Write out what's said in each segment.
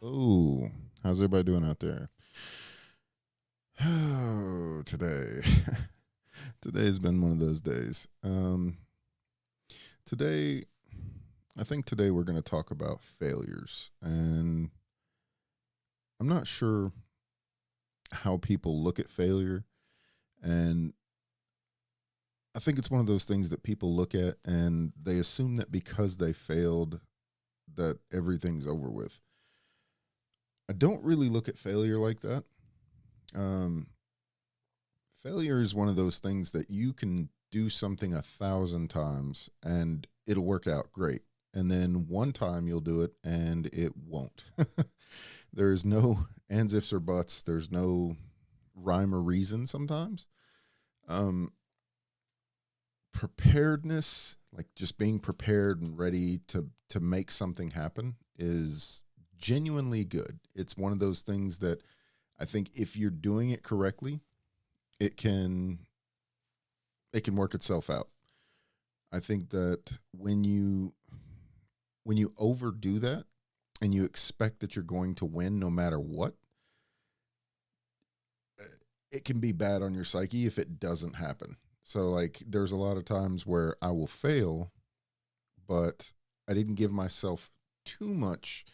Oh, how's everybody doing out there? Oh, today. Today's been one of those days. Today, I think today we're going to talk about failures. And I'm not sure how people look at failure. And I think it's one of those things that people look at and they assume that because they failed, that everything's over with. I don't really look at failure like that. Um, Failure is one of those things that you can do something 1,000 times and it'll work out great. And then one time you'll do it and it won't. There's no ands, ifs, or buts. There's no rhyme or reason sometimes. Um, Preparedness, like just being prepared and ready to make something happen, is genuinely good. It's one of those things that I think if you're doing it correctly, it can it can work itself out. I think that when you overdo that and you expect that you're going to win no matter what, uh, it can be bad on your psyche if it doesn't happen. So like there's a lot of times where I will fail, but I didn't give myself too much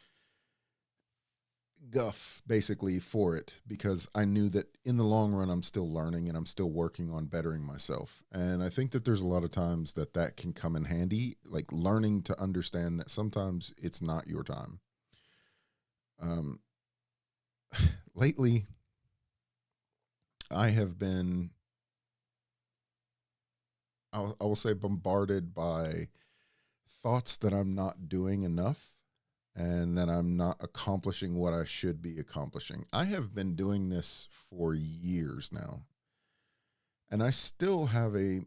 guff basically for it because I knew that in the long run I'm still learning and I'm still working on bettering myself. And I think that there's a lot of times that that can come in handy, like learning to understand that sometimes it's not your time. Um, Lately, I have been, I will say, bombarded by thoughts that I'm not doing enough and that I'm not accomplishing what I should be accomplishing. I have been doing this for years now, and um, I still have a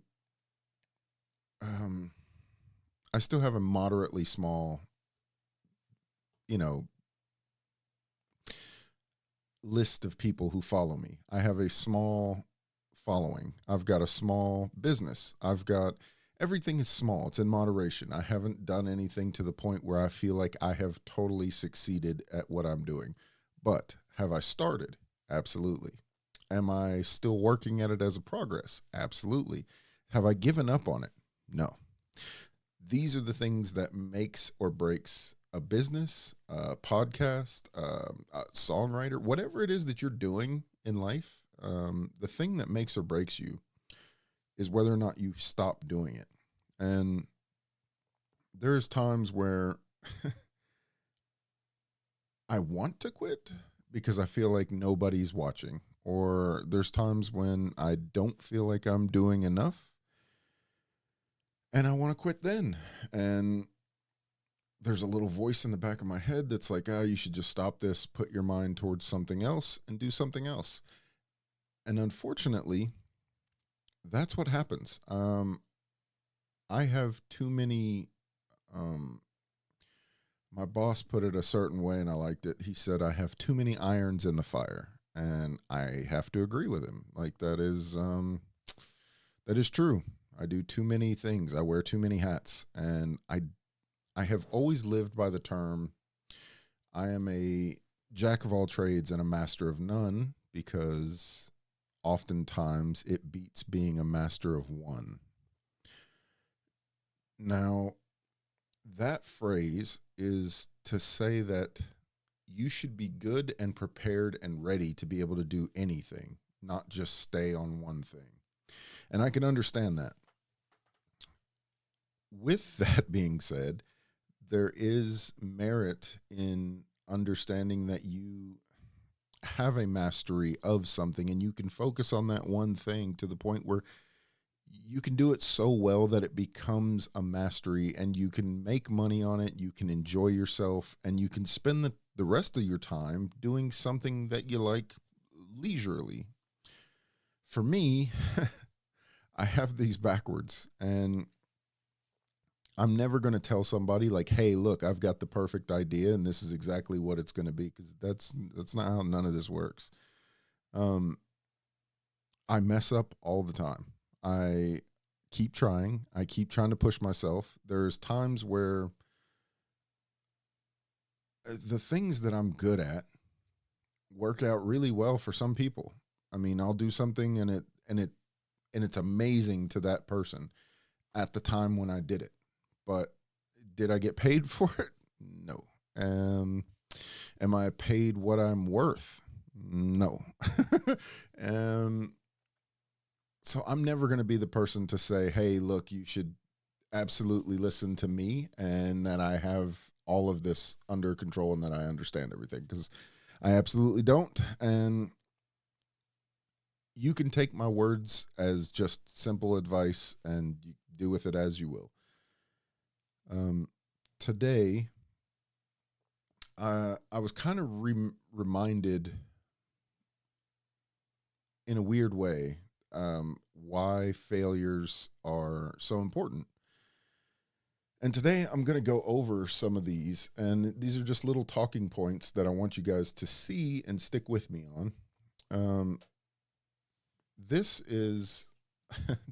moderately small, you know, list of people who follow me. I have a small following. I've got a small business. I've got everything is small. It's in moderation. I haven't done anything to the point where I feel like I have totally succeeded at what I'm doing. But have I started? Absolutely. Am I still working at it as a progress? Absolutely. Have I given up on it? No. These are the things that makes or breaks a business, a podcast, a songwriter, whatever it is that you're doing in life. The thing that makes or breaks you is whether or not you stop doing it. And there's times where I want to quit because I feel like nobody's watching, or there's times when I don't feel like I'm doing enough and I want to quit then. And there's a little voice in the back of my head that's like, ah, you should just stop this, put your mind towards something else, and do something else. And unfortunately, that's what happens. I have too many. Um, my boss put it a certain way, and I liked it. He said, I have too many irons in the fire. And I have to agree with him. Like, that is true. I do too many things. I wear too many hats. And I have always lived by the term I am a jack of all trades and a master of none because oftentimes it beats being a master of one. Now, that phrase is to say that you should be good and prepared and ready to be able to do anything, not just stay on one thing. And I can understand that. With that being said, there is merit in understanding that you have a mastery of something and you can focus on that one thing to the point where you can do it so well that it becomes a mastery and you can make money on it, you can enjoy yourself, and you can spend the rest of your time doing something that you like leisurely. For me, I have these backwards, and I'm never going to tell somebody like, "Hey, look, I've got the perfect idea and this is exactly what it's going to be," because that's not how none of this works. Um, I mess up all the time. I keep trying. I keep trying to push myself. There's times where the things that I'm good at work out really well for some people. I mean, I'll do something and it's amazing to that person at the time when I did it. But did I get paid for it? No. Am I paid what I'm worth? No. um, so I'm never going to be the person to say, hey, look, you should absolutely listen to me and that I have all of this under control and that I understand everything, because I absolutely don't. And you can take my words as just simple advice and you do with it as you will. Today, I was kind of reminded in a weird way why failures are so important. And today I'm going to go over some of these, and these are just little talking points that I want you guys to see and stick with me on. This is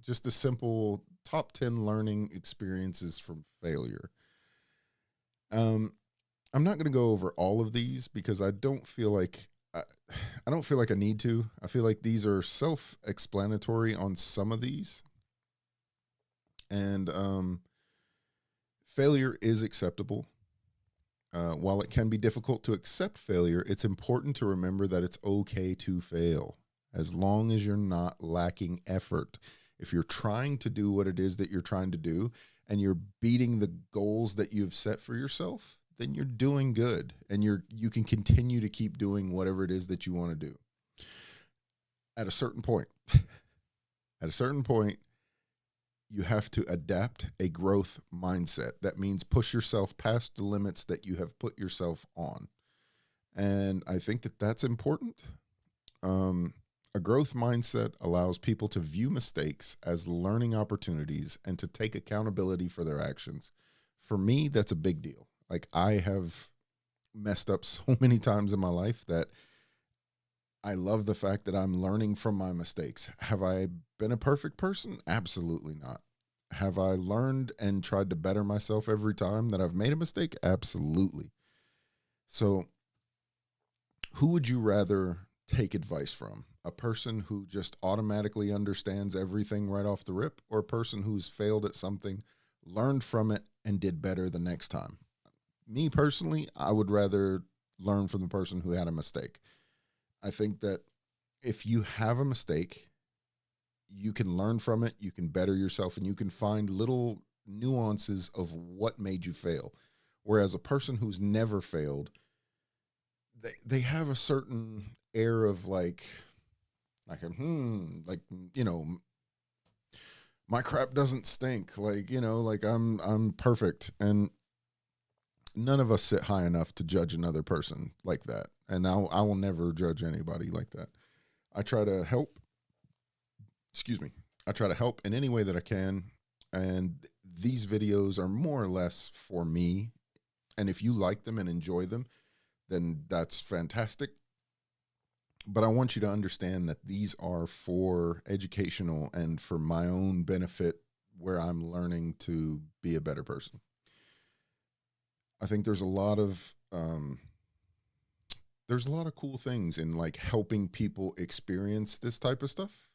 just a simple top 10 learning experiences from failure. I'm not going to go over all of these because I don't feel like I need to. I feel like these are self-explanatory on some of these. And failure is acceptable. While it can be difficult to accept failure, it's important to remember that it's okay to fail as long as you're not lacking effort. If you're trying to do what it is that you're trying to do and you're beating the goals that you've set for yourself, then you're doing good and you can continue to keep doing whatever it is that you want to do. At a certain point, you have to adapt a growth mindset. That means push yourself past the limits that you have put yourself on. And I think that that's important. A growth mindset allows people to view mistakes as learning opportunities and to take accountability for their actions. For me, that's a big deal. Like, I have messed up so many times in my life that I love the fact that I'm learning from my mistakes. Have I been a perfect person? Absolutely not. Have I learned and tried to better myself every time that I've made a mistake? Absolutely. So, who would you rather take advice from? A person who just automatically understands everything right off the rip, or a person who's failed at something, learned from it, and did better the next time? Me personally, I would rather learn from the person who had a mistake. I think that if you have a mistake, you can learn from it, you can better yourself, and you can find little nuances of what made you fail. Whereas a person who's never failed, they have a certain air of like you know, my crap doesn't stink. Like, you know, like I'm perfect. And none of us sit high enough to judge another person like that. And I will never judge anybody like that. I try to help, excuse me. I try to help in any way that I can. And these videos are more or less for me. And if you like them and enjoy them, then that's fantastic. But I want you to understand that these are for educational and for my own benefit, where I'm learning to be a better person. I think there's a lot of cool things in like helping people experience this type of stuff.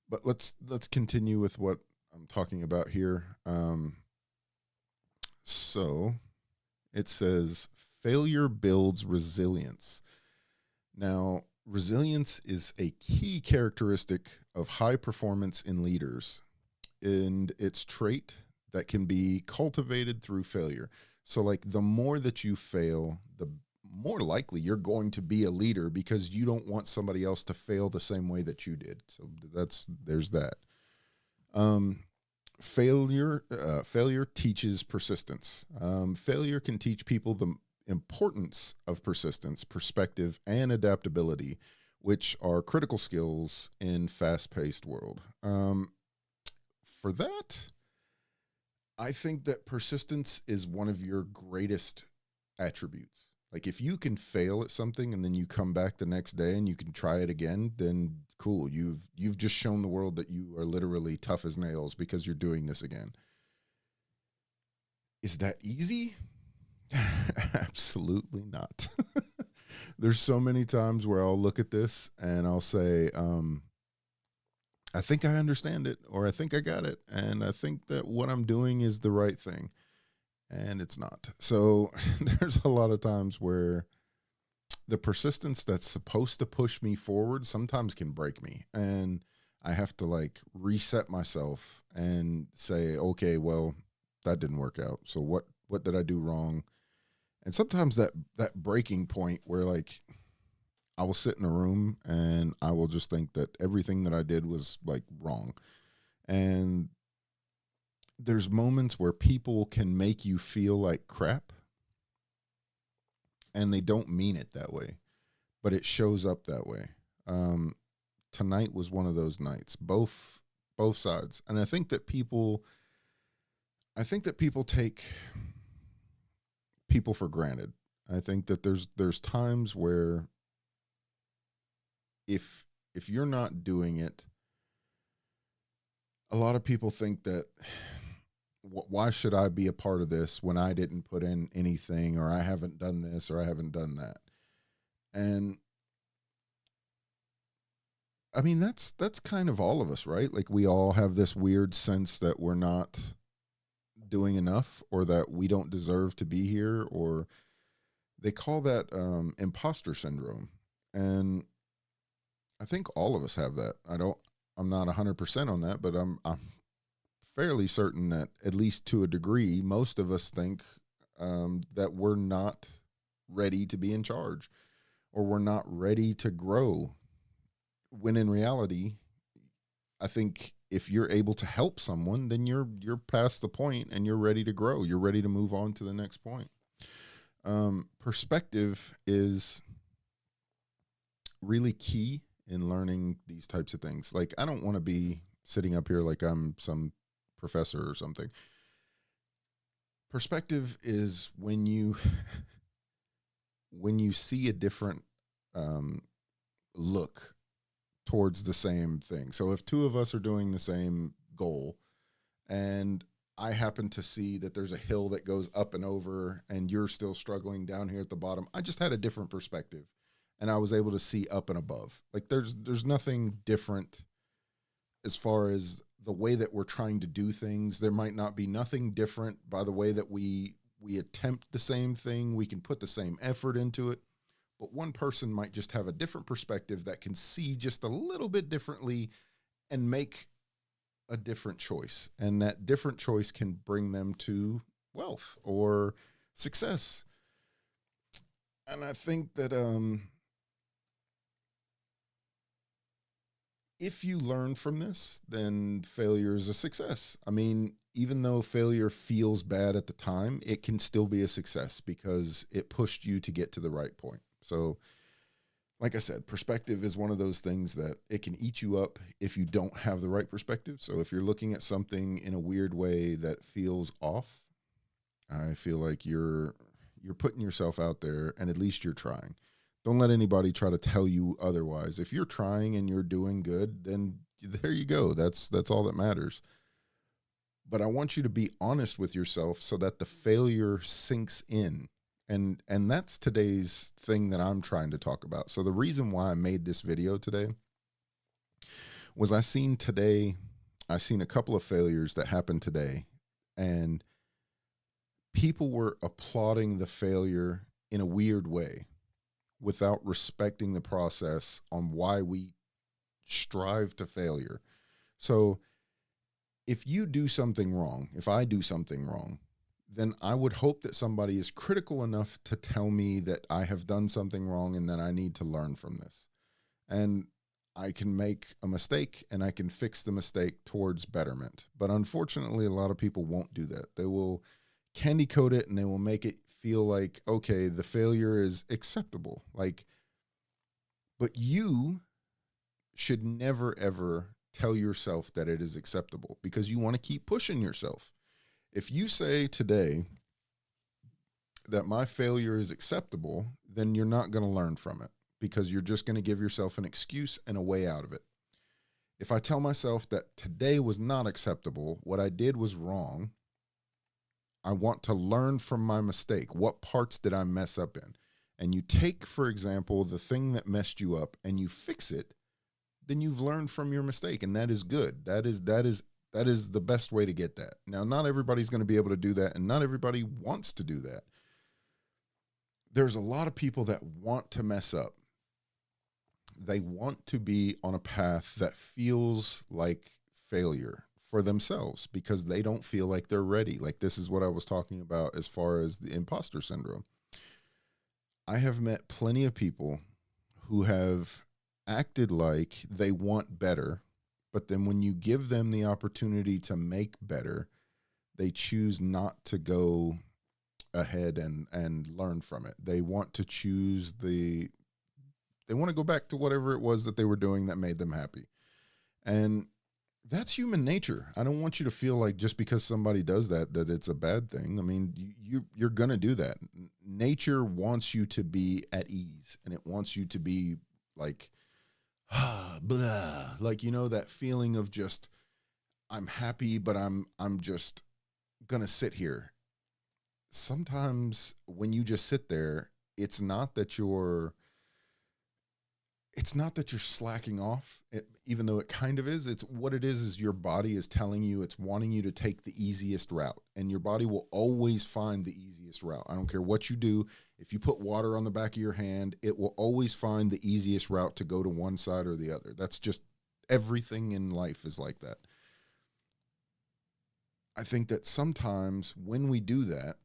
But let's continue with what I'm talking about here. So it says failure builds resilience. Now, resilience is a key characteristic of high performance in leaders, and it's trait that can be cultivated through failure. So, like, the more that you fail, the more likely you're going to be a leader, because you don't want somebody else to fail the same way that you did. So there's that. Failure teaches persistence. Failure can teach people the importance of persistence, perspective, and adaptability, which are critical skills in fast-paced world. For that, I think that persistence is one of your greatest attributes. Like, if you can fail at something and then you come back the next day and you can try it again, then cool. You've just shown the world that you are literally tough as nails because you're doing this again. Is that easy? Absolutely not. There's so many times where I'll look at this and I'll say, I think I understand it, or I think I got it, and I think that what I'm doing is the right thing, and it's not. So there's a lot of times where the persistence that's supposed to push me forward sometimes can break me. And I have to like reset myself and say, okay, well, that didn't work out. So what did I do wrong? And sometimes that breaking point where like I will sit in a room and I will just think that everything that I did was like wrong. And there's moments where people can make you feel like crap and they don't mean it that way, but it shows up that way. Um, Tonight was one of those nights, both sides. And I think that people take people for granted. I think that there's times where if you're not doing it, a lot of people think that why should I be a part of this when I didn't put in anything, or I haven't done this, or I haven't done that. And I mean that's kind of all of us, right? Like we all have this weird sense that we're not doing enough, or that we don't deserve to be here, or they call that imposter syndrome. And I think all of us have that. I'm not 100% on that, but I'm fairly certain that at least to a degree, most of us think that we're not ready to be in charge, or we're not ready to grow. When in reality, I think if you're able to help someone, then you're past the point and you're ready to grow. You're ready to move on to the next point. Perspective is really key in learning these types of things. Like I don't want to be sitting up here like I'm some professor or something. Perspective is when you when you see a different um, look towards the same thing. So if two of us are doing the same goal, and I happen to see that there's a hill that goes up and over and you're still struggling down here at the bottom, I just had a different perspective and I was able to see up and above. Like there's nothing different as far as the way that we're trying to do things. There might not be nothing different by the way that we attempt the same thing. We can put the same effort into it, but one person might just have a different perspective that can see just a little bit differently and make a different choice. And that different choice can bring them to wealth or success. And I think that if you learn from this, then failure is a success. I mean, even though failure feels bad at the time, it can still be a success because it pushed you to get to the right point. So, like I said, perspective is one of those things that it can eat you up if you don't have the right perspective. So, if you're looking at something in a weird way that feels off, I feel like you're putting yourself out there, and at least you're trying. Don't let anybody try to tell you otherwise. If you're trying and you're doing good, then there you go. That's all that matters. But I want you to be honest with yourself so that the failure sinks in. And that's today's thing that I'm trying to talk about. So the reason why I made this video today was I seen a couple of failures that happened today, and people were applauding the failure in a weird way without respecting the process on why we strive to failure. So if you do something wrong, if I do something wrong, then I would hope that somebody is critical enough to tell me that I have done something wrong and that I need to learn from this. And I can make a mistake and I can fix the mistake towards betterment. But unfortunately, a lot of people won't do that. They will candy coat it and they will make it feel like, okay, the failure is acceptable. Like, but you should never ever tell yourself that it is acceptable because you want to keep pushing yourself. If you say today that my failure is acceptable, then you're not going to learn from it because you're just going to give yourself an excuse and a way out of it. If I tell myself that today was not acceptable, what I did was wrong, I want to learn from my mistake. What parts did I mess up in? And you take, for example, the thing that messed you up and you fix it, then you've learned from your mistake. And that is good. That is the best way to get that. Now, not everybody's going to be able to do that, and not everybody wants to do that. There's a lot of people that want to mess up. They want to be on a path that feels like failure for themselves because they don't feel like they're ready. Like, this is what I was talking about as far as the imposter syndrome. I have met plenty of people who have acted like they want better, but then when you give them the opportunity to make better, they choose not to go ahead and learn from it. They want to they want to go back to whatever it was that they were doing that made them happy. And that's human nature. I don't want you to feel like just because somebody does that it's a bad thing. I mean, you're going to do that. Nature wants you to be at ease, and it wants you to be like, blah, like, that feeling of just, I'm happy, but I'm just going to sit here. Sometimes when you just sit there, it's not that you're slacking off, even though it kind of is. It's what it is your body is telling you, it's wanting you to take the easiest route, and your body will always find the easiest route. I don't care what you do. If you put water on the back of your hand, it will always find the easiest route to go to one side or the other. That's just, everything in life is like that. I think that sometimes when we do that,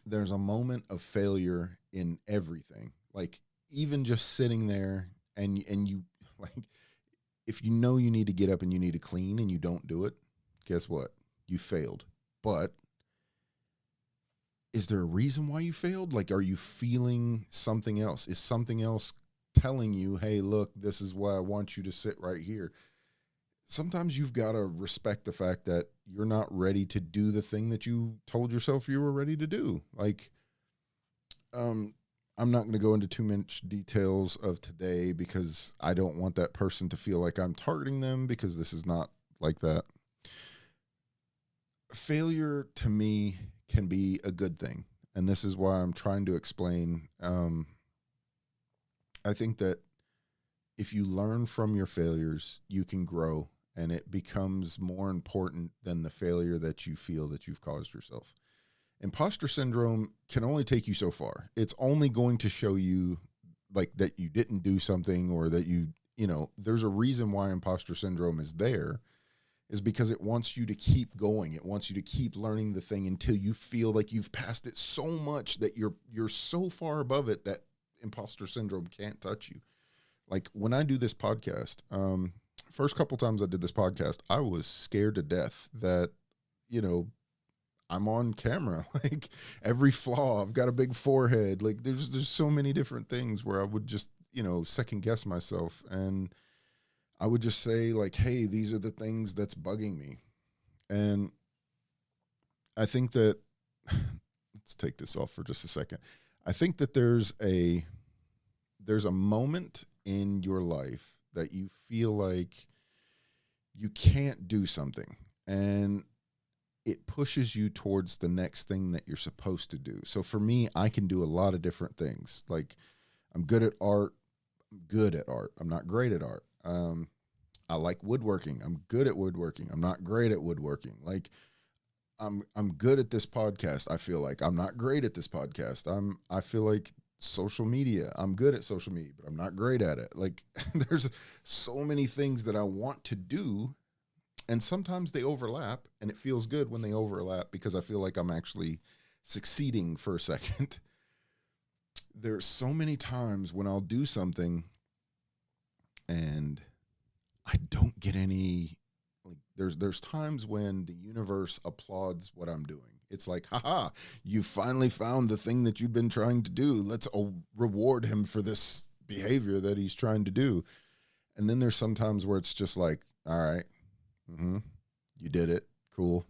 there's a moment of failure in everything. Like, even just sitting there and you, like, if you know you need to get up and you need to clean and you don't do it, guess what? You failed. But is there a reason why you failed? Like, are you feeling something else? Is something else telling you, hey, look, this is why I want you to sit right here? Sometimes you've got to respect the fact that you're not ready to do the thing that you told yourself you were ready to do. Like, I'm not going to go into too much details of today because I don't want that person to feel like I'm targeting them, because this is not like that. Failure to me can be a good thing. And this is why I'm trying to explain. I think that if you learn from your failures, you can grow, and it becomes more important than the failure that you feel that you've caused yourself. Imposter syndrome can only take you so far. It's only going to show you like that you didn't do something, or that there's a reason why imposter syndrome is there, is because it wants you to keep going. It wants you to keep learning the thing until you feel like you've passed it so much that you're so far above it that imposter syndrome can't touch you. Like, when I do this podcast, first couple times I did this podcast, I was scared to death that, I'm on camera. Like, every flaw, I've got a big forehead. Like, there's so many different things where I would just, second guess myself. And I would just say, like, hey, these are the things that's bugging me. And I think that, let's take this off for just a second. I think that there's a moment in your life that you feel like you can't do something, and it pushes you towards the next thing that you're supposed to do. So for me, I can do a lot of different things. Like, I'm good at art. I'm not great at art. I like woodworking. I'm good at woodworking. I'm not great at woodworking. Like, I'm good at this podcast. I feel like I'm not great at this podcast. I feel like social media, I'm good at social media, but I'm not great at it. Like, there's so many things that I want to do, and sometimes they overlap, and it feels good when they overlap because I feel like I'm actually succeeding for a second. There's so many times when I'll do something and I don't get any, like, there's times when the universe applauds what I'm doing. It's like, haha, you finally found the thing that you've been trying to do. Let's reward him for this behavior that he's trying to do. And then there's some times where it's just like, all right, you did it. Cool.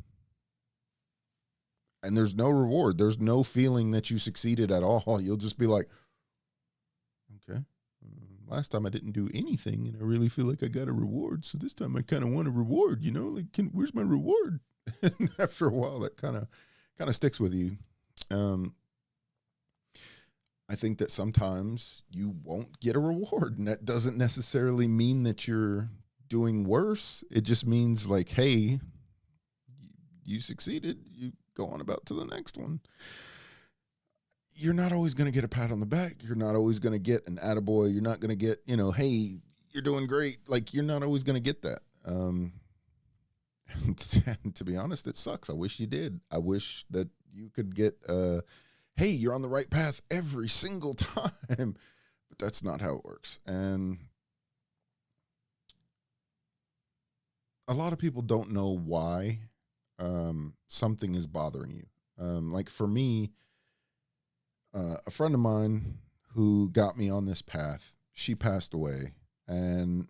And there's no reward. There's no feeling that you succeeded at all. You'll just be like, okay, last time I didn't do anything and I really feel like I got a reward. So this time I kind of want a reward, like, where's my reward? And after a while, that kind of kind of sticks with you. Um, I think that sometimes you won't get a reward, and that doesn't necessarily mean that you're doing worse. It just means like, hey, you succeeded. You go on about to the next one. You're not always going to get a pat on the back. You're not always going to get an attaboy. You're not going to get, hey, you're doing great. Like, you're not always going to get that. And to be honest, it sucks. I wish you did. I wish that you could get, hey, you're on the right path every single time. But that's not how it works. And a lot of people don't know why something is bothering you. Like for me, a friend of mine who got me on this path, she passed away, and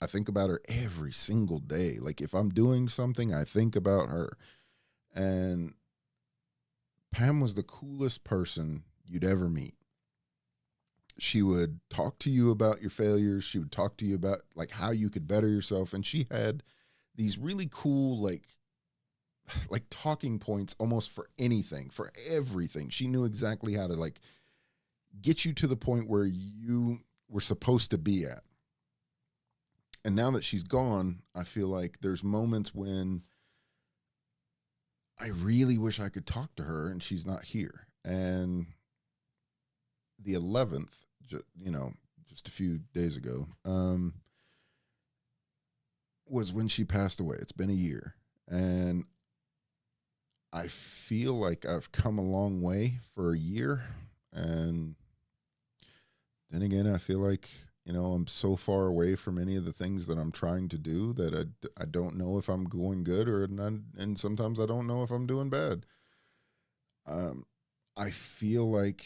I think about her every single day. Like if I'm doing something, I think about her. And Pam was the coolest person you'd ever meet. She would talk to you about your failures. She would talk to you about like how you could better yourself. And she had these really cool, like talking points almost for anything, for everything. She knew exactly how to like get you to the point where you were supposed to be at. And now that she's gone, I feel like there's moments when I really wish I could talk to her and she's not here. And the 11th, just a few days ago, was when she passed away. It's been a year. And I feel like I've come a long way for a year. And then again, I feel like, I'm so far away from any of the things that I'm trying to do that I don't know if I'm going good or not. And sometimes I don't know if I'm doing bad. I feel like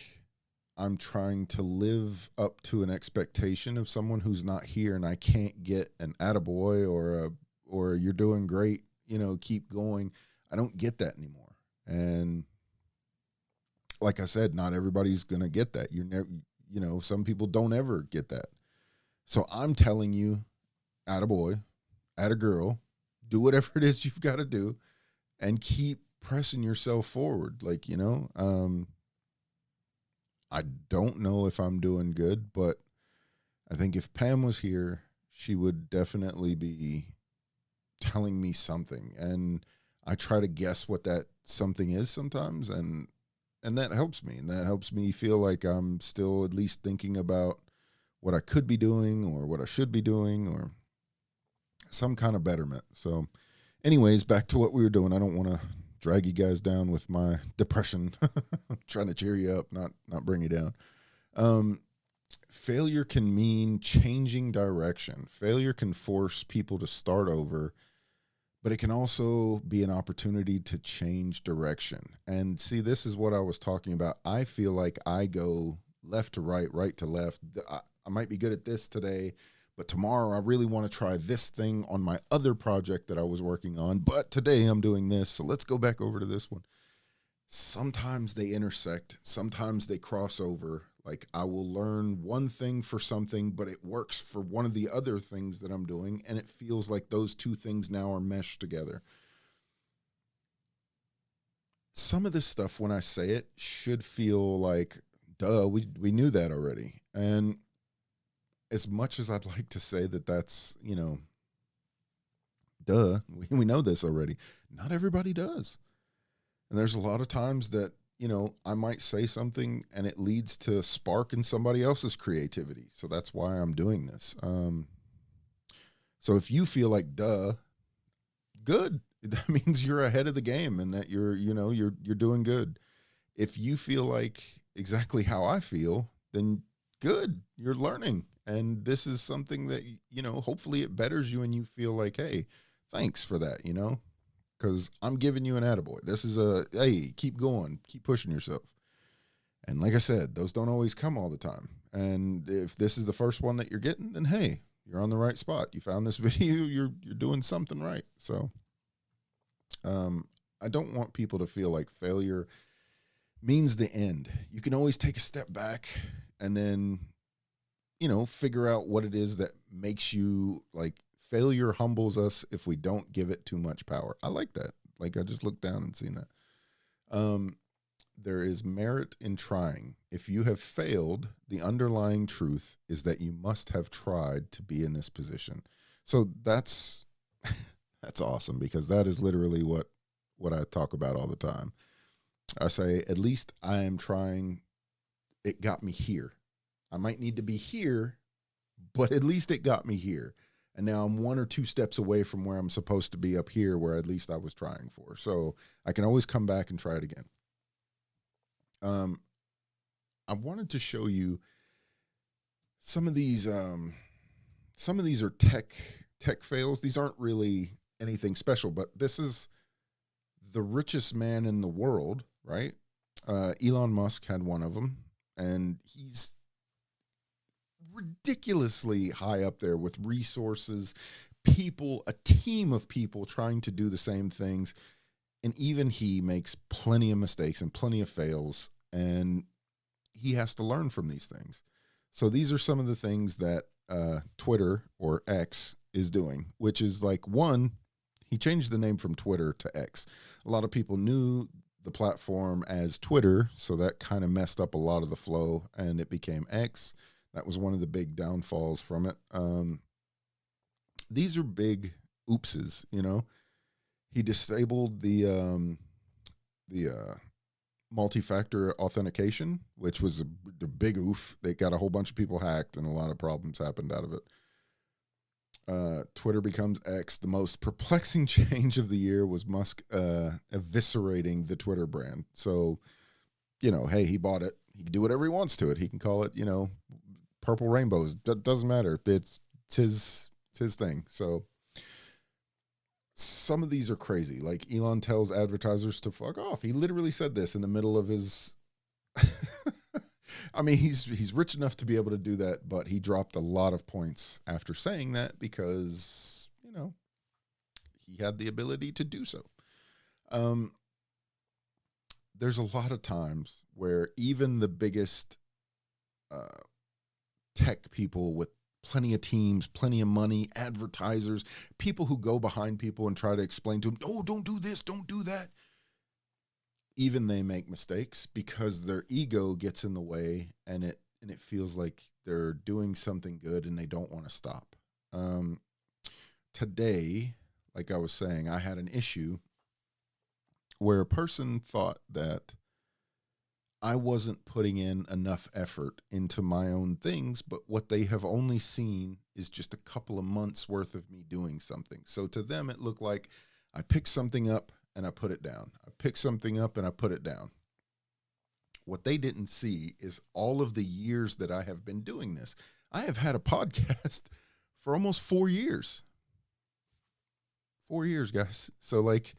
I'm trying to live up to an expectation of someone who's not here, and I can't get an attaboy or you're doing great, keep going. I don't get that anymore. And like I said, not everybody's going to get that. You're never, some people don't ever get that. So I'm telling you, attaboy, attagirl, do whatever it is you've got to do and keep pressing yourself forward. Like, I don't know if I'm doing good, but I think if Pam was here, she would definitely be telling me something. And I try to guess what that something is sometimes, and that helps me. And that helps me feel like I'm still at least thinking about what I could be doing or what I should be doing or some kind of betterment. So anyways, back to what we were doing. I don't want to drag you guys down with my depression. I'm trying to cheer you up, not bring you down. Failure can mean changing direction. Failure can force people to start over, but it can also be an opportunity to change direction. And see, this is what I was talking about. I feel like I go left to right, right to left. I might be good at this today, but tomorrow I really want to try this thing on my other project that I was working on. But today I'm doing this, so let's go back over to this one. Sometimes they intersect. Sometimes they cross over. Like I will learn one thing for something, but it works for one of the other things that I'm doing. And it feels like those two things now are meshed together. Some of this stuff, when I say it, should feel like, duh, we knew that already. And as much as I'd like to say that that's, duh, we know this already, not everybody does. And there's a lot of times that, I might say something and it leads to a spark in somebody else's creativity. So that's why I'm doing this. So if you feel like, duh, good. That means you're ahead of the game and that you're doing good. If you feel like exactly how I feel, then good, you're learning. And this is something that, hopefully it betters you and you feel like, hey, thanks for that, because I'm giving you an attaboy. This is hey, keep going, keep pushing yourself. And like I said, those don't always come all the time. And if this is the first one that you're getting, then hey, you're on the right spot. You found this video, you're doing something right. So I don't want people to feel like failure means the end. You can always take a step back and then, figure out what it is that makes you like. Failure humbles us if we don't give it too much power. I like that. Like I just looked down and seen that. Um, there is merit in trying. If you have failed, the underlying truth is that you must have tried to be in this position. So that's that's awesome, because that is literally what I talk about all the time. I say, at least I am trying. It got me here. I might need to be here, but at least it got me here. And now I'm one or two steps away from where I'm supposed to be up here, where at least I was trying for. So I can always come back and try it again. I wanted to show you some of these. Some of these are tech fails. These aren't really anything special, but this is the richest man in the world, right? Elon Musk had one of them, and he's ridiculously high up there with resources, people, a team of people trying to do the same things. And even he makes plenty of mistakes and plenty of fails, and he has to learn from these things. So these are some of the things that Twitter, or X, is doing, which is like, one, he changed the name from Twitter to X. A lot of people knew the platform as Twitter, so that kind of messed up a lot of the flow, and it became X. That was one of the big downfalls from it. These are big oopses, you know. He disabled the multi-factor authentication, which was a big oof. They got a whole bunch of people hacked, and a lot of problems happened out of it. Twitter becomes X. The most perplexing change of the year was Musk eviscerating the Twitter brand. So, you know, hey, he bought it. He can do whatever he wants to it. He can call it, you know, purple rainbows. Doesn't matter. It's his thing. So some of these are crazy. Like, Elon tells advertisers to fuck off. He literally said this in the middle of his I mean, he's rich enough to be able to do that, but he dropped a lot of points after saying that, because, you know, he had the ability to do so. There's a lot of times where even the biggest tech people with plenty of teams, plenty of money, advertisers, people who go behind people and try to explain to them, oh, don't do this, don't do that. Even they make mistakes because their ego gets in the way, and it feels like they're doing something good and they don't want to stop. Today, like I was saying, I had an issue where a person thought that I wasn't putting in enough effort into my own things, but what they have only seen is just a couple of months worth of me doing something. So to them, it looked like I picked something up and I put it down. I picked something up and I put it down. What they didn't see is all of the years that I have been doing this. I have had a podcast for almost 4 years. 4 years, guys. So, like,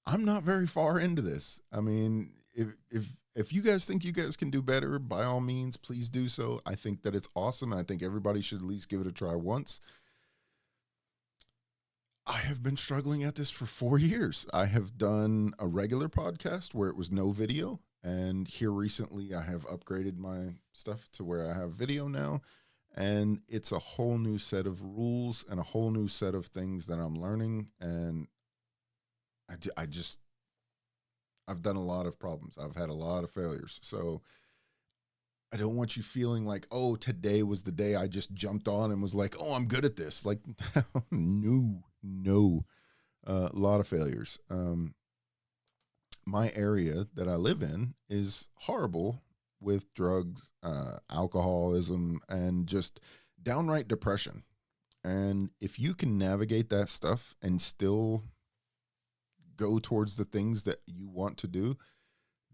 I'm not very far into this. I mean, if you guys think you guys can do better, by all means, please do so. I think that it's awesome. I think everybody should at least give it a try once. I have been struggling at this for 4 years. I have done a regular podcast where it was no video. And here recently, I have upgraded my stuff to where I have video now. And it's a whole new set of rules and a whole new set of things that I'm learning. And I've done a lot of problems. I've had a lot of failures. So I don't want you feeling like, oh, today was the day I just jumped on and was like, oh, I'm good at this. Like, no, a lot of failures. My area that I live in is horrible with drugs, alcoholism, and just downright depression. And if you can navigate that stuff and still go towards the things that you want to do,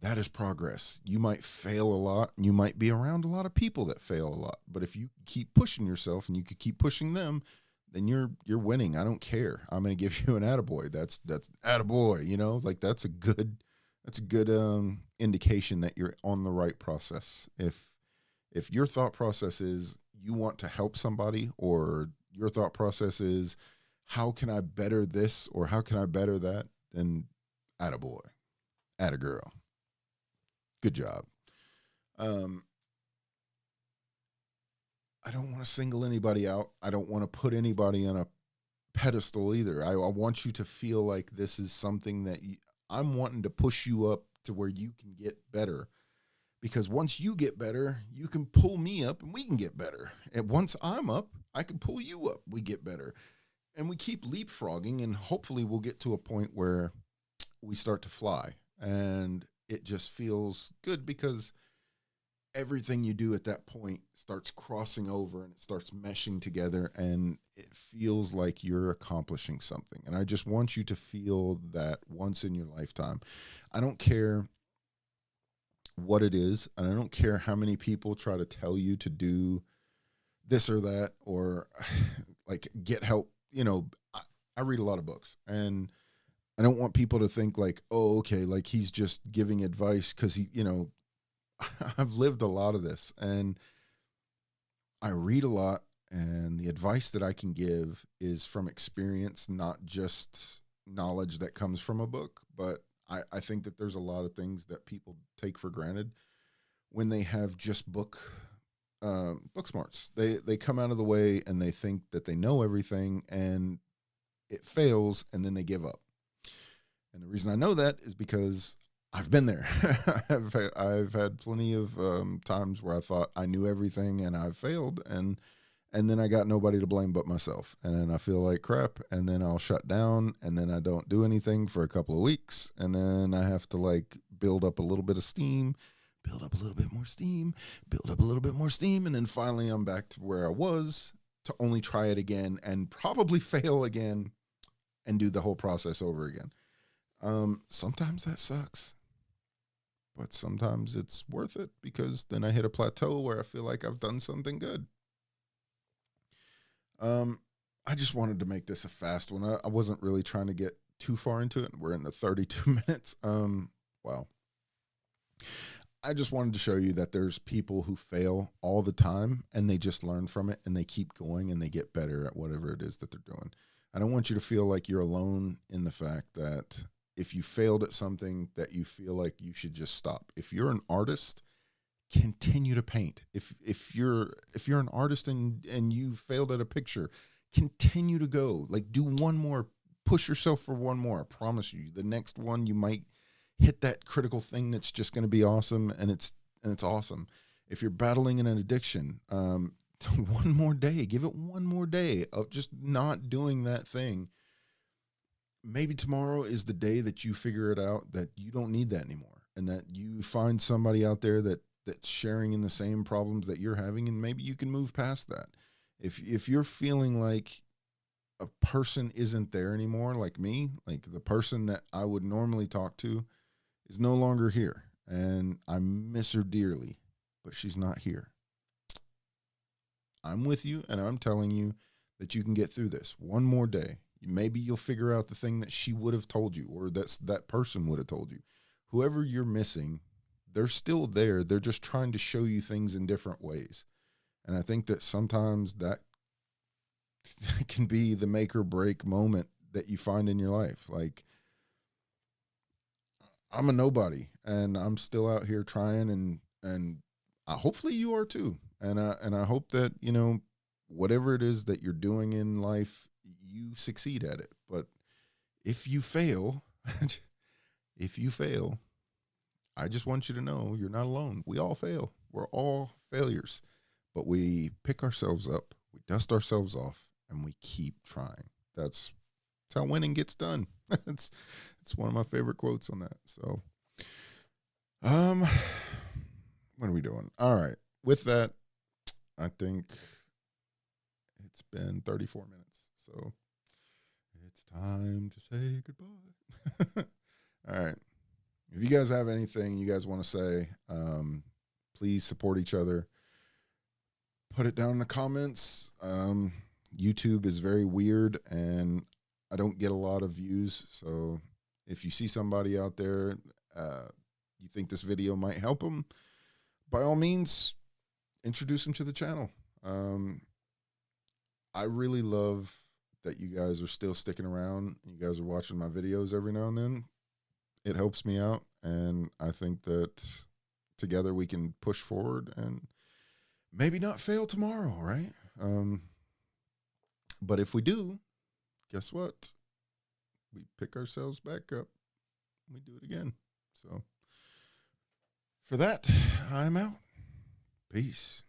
that is progress. You might fail a lot. You might be around a lot of people that fail a lot. But if you keep pushing yourself and you could keep pushing them, then you're winning. I don't care. I'm going to give you an attaboy. That's attaboy, you know, like that's a good indication that you're on the right process. If your thought process is you want to help somebody, or your thought process is how can I better this or how can I better that, then attaboy, attagirl. Good job. I don't want to single anybody out. I don't want to put anybody on a pedestal either. I want you to feel like this is something that I'm wanting to push you up to where you can get better. Because once you get better, you can pull me up and we can get better. And once I'm up, I can pull you up. We get better. And we keep leapfrogging, and hopefully we'll get to a point where we start to fly. And it just feels good because everything you do at that point starts crossing over and it starts meshing together, and it feels like you're accomplishing something. And I just want you to feel that once in your lifetime. I don't care what it is, and I don't care how many people try to tell you to do this or that, or like get help. I read a lot of books, and I don't want people to think like, oh, okay, like he's just giving advice because I've lived a lot of this, and I read a lot, and the advice that I can give is from experience, not just knowledge that comes from a book. But I think that there's a lot of things that people take for granted when they have just book smarts. They come out of the way and they think that they know everything, and it fails, and then they give up. And the reason I know that is because I've been there. I've had plenty of times where I thought I knew everything and I've failed, and then I got nobody to blame but myself. And then I feel like crap, and then I'll shut down, and then I don't do anything for a couple of weeks, and then I have to like build up a little bit of steam, build up a little bit more steam, build up a little bit more steam, and then finally I'm back to where I was to only try it again and probably fail again and do the whole process over again. Sometimes that sucks, but sometimes it's worth it because then I hit a plateau where I feel like I've done something good. I just wanted to make this a fast one. I wasn't really trying to get too far into it. We're in the 32 minutes. Wow. I just wanted to show you that there's people who fail all the time and they just learn from it and they keep going and they get better at whatever it is that they're doing. I don't want you to feel like you're alone in the fact that if you failed at something that you feel like you should just stop. If you're an artist, continue to paint. If you're an artist and you failed at a picture, continue to go. Like do one more, push yourself for one more. I promise you, the next one you might hit that critical thing that's just going to be awesome, and it's awesome. If you're battling an addiction, one more day, give it one more day of just not doing that thing. Maybe tomorrow is the day that you figure it out that you don't need that anymore, and that you find somebody out there that's sharing in the same problems that you're having, and maybe you can move past that. If you're feeling like a person isn't there anymore, like me, like the person that I would normally talk to is no longer here, and I miss her dearly, but she's not here. I'm with you, and I'm telling you that you can get through this one more day. Maybe you'll figure out the thing that she would have told you, or that person would have told you. Whoever you're missing, they're still there. They're just trying to show you things in different ways. And I think that sometimes that can be the make or break moment that you find in your life. Like, I'm a nobody, and I'm still out here trying, and hopefully you are too. And I hope that, whatever it is that you're doing in life, you succeed at it. But if you fail, if you fail, I just want you to know you're not alone. We all fail. We're all failures, but we pick ourselves up, we dust ourselves off, and we keep trying. That's how winning gets done. it's one of my favorite quotes on that. So, what are we doing? All right. With that, I think it's been 34 minutes. So it's time to say goodbye. All right. If you guys have anything you guys want to say, please support each other. Put it down in the comments. YouTube is very weird, and I don't get a lot of views. So if you see somebody out there, you think this video might help them, by all means, introduce them to the channel. I really love that you guys are still sticking around. You guys are watching my videos every now and then. It helps me out, and I think that together we can push forward and maybe not fail tomorrow, right? But if we do, guess what? We pick ourselves back up. We do it again. So For that, I'm out. Peace.